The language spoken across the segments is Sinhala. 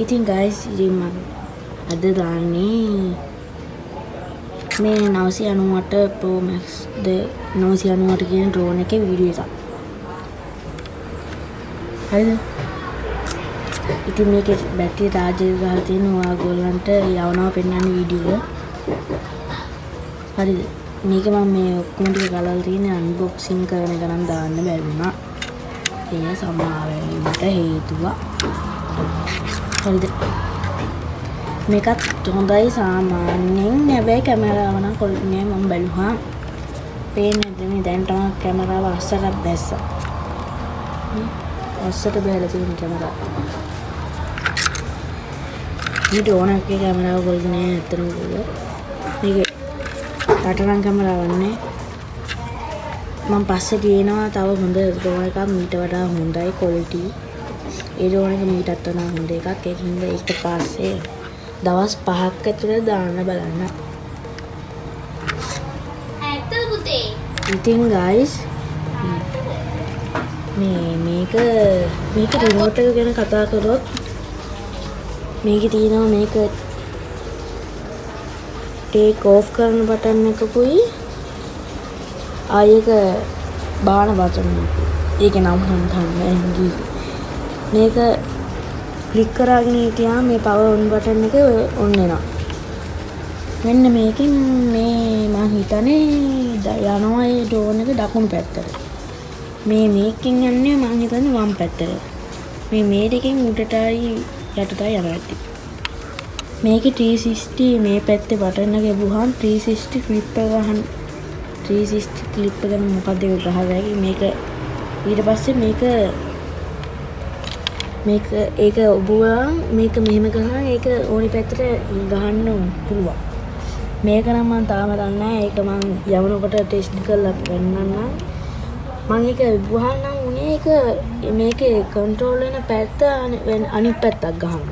ඉතින් guys ඉතින් මම අද දාන්නේ මේ 998 Pro Max ද 998 කියන drone එකේ වීඩියෝ එකක්. හරිද? ඉතින් මේකේ බැටරි charge එක ගහලා තියෙනවා ඔයගොල්ලන්ට යවනවා පෙන්නන්න වීඩියෝ එක. හරිද? මේක මම මේ ඔක්කොම ටික ගලවලා තියෙන unboxing කරන එක නම් දාන්න බැරි වුණා. ඒ සමාවෙන්නට හේතුව. හරිද? මේකත් හොඳයි සාමාන්‍යයෙන් හැබැයි කැමරාව නම් කොල්ලනේ මම බැලුවා. පේන්නේ නැද්ද මේ දැන් තමයි කැමරාව අස්සට දැස්සා. අස්සට බැලලා තියෙන කැමරාව. මේ ඩ්‍රෝන් එකේ කැමරාව කොල්ලනේ ඇත්තටම කිව්වොත්. මේක රටරන් කැමරාවක් නේ. මම පස්සේ ගේනවා තව හොඳ ඩ්‍රෝන් එකක් මීට වඩා හොඳයි quality. ඒ ඩ්‍රෝන් එක මීටත් වඩා හොඳ එකක්. ඒකින්ද ඒක පස්සේ දවස් 5ක් ඇතුළත දාන්න බලන්න. ඇත්ත පුතේ. ඉතින් guys මේක රිමෝට් එක ගැන කතා කරොත් මේකේ තියෙනවා මේක ටේක් ඕෆ් කරන බටන් එකකුයි ආයෙක බාන බටන් එකකුයි. ඒක නම් හම්බන්නේ මේක ක්ලික් කරගෙන හිටියාම මේ පවර් ඔන් බටන් එක ඔන් වෙනවා. මෙන්න මේකෙන් මේ මම හිතන්නේ යනවා ඒ ඩ්‍රෝන් එක දකුණු පැත්තට. මේකෙන් යන්නේ මම හිතන්නේ වම් පැත්තට. මේ දෙකෙන් උඩටයි යටටයි යනවා ඇති. මේකේ 360 මේ පැත්තේ බටන් එක ගහුවාම 360 ක්ලිප් එක ගහන 360 ක්ලිප් එක ගැන මොකද ඒක ගහගයි මේක ඊට පස්සේ මේක ඒක ඔබුවා මේක මෙහෙම කරනවා ඒක ඕනි පැත්තට ගහන්න පුළුවන්. මේක නම් මම තාම දන්නේ නැහැ. ඒක මම යවනකොට ටෙස්ට් කරලා පෙන්නන්නම්. මම ඒක ගහන්නම් උනේ ඒක මේකේ කන්ට්‍රෝල් වෙන පැත්ත අනිත් පැත්තක් ගහන්න.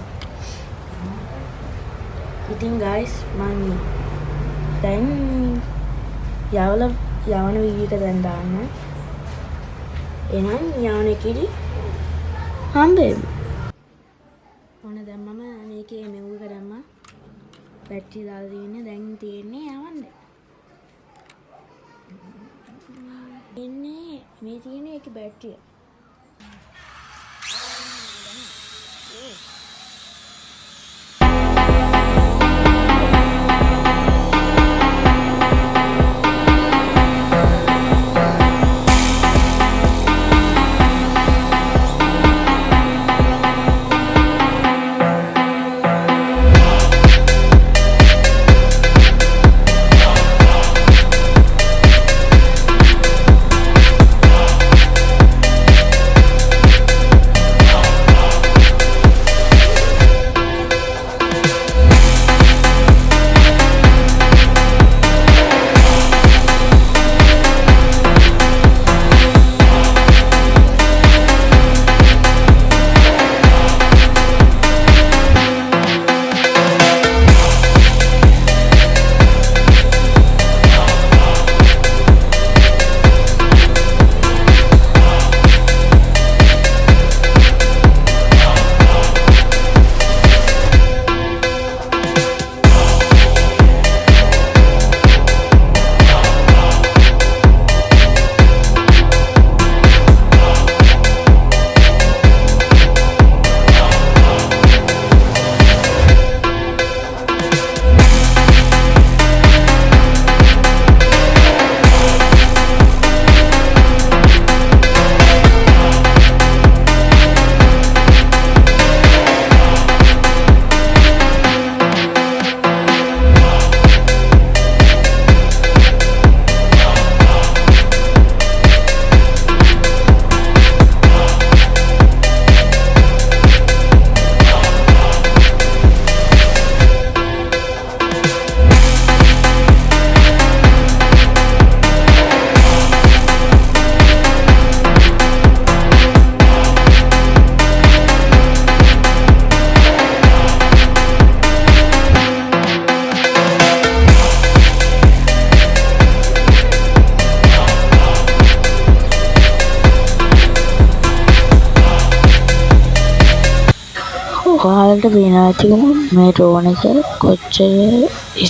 ඉතින් guys මම දැන් යවන වීඩියෝ එක දැන් දාන්න. එහෙනම් යවන එකේදී හම්බෙමු. ඕන දැන් මම මේකේ මෙව් එක දැම්මා. බැටරි දාලා තියෙන්නේ දැන් තියෙන්නේ යවන්න. ඉන්නේ මේ තියෙන්නේ ඒකේ බැටරිය. ඔයාලට පේනවා ඇති මේ ඩ්‍රෝන් එක කොච්චර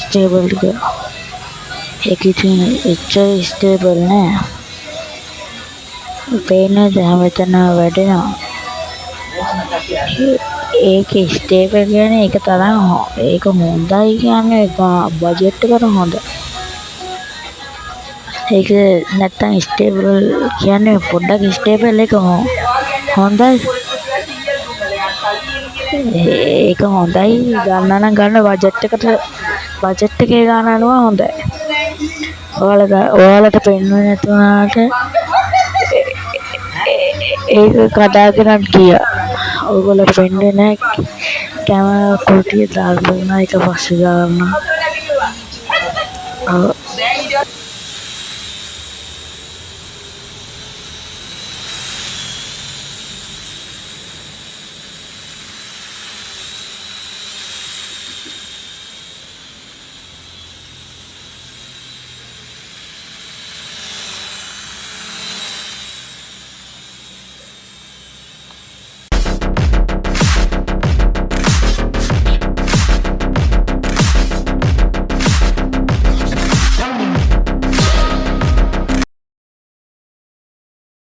ස්ටේබල්ද කියලා. ඒක ඉතින් එච්චර ස්ටේබල් නෑ. පේන්නේ දැන් මෙතන වැඩෙනවා. ඒක ස්ටේබල් කියන්නේ ඒක තරම් ඒක හොඳයි කියන්නේ ඒක බජට් එකට හොඳ. ඒක නැත්තම් ස්ටේබල් කියන්නේ පොඩ්ඩක් ස්ටේබල් එක හොඳයි. ඒක හොඳයි ගන්න නම් ගන්න බජට් එකේ ගන්නවා හොඳයි. ඔයාලට පෙන්වන්නේ නැතුණාට ඒක කඩාගෙන ගියා. ඔයගොල්ලෝ පෙන්වන්නේ නැහැ කැමරා කුටිය දාලා ඒක පස්සේ ගන්නවා.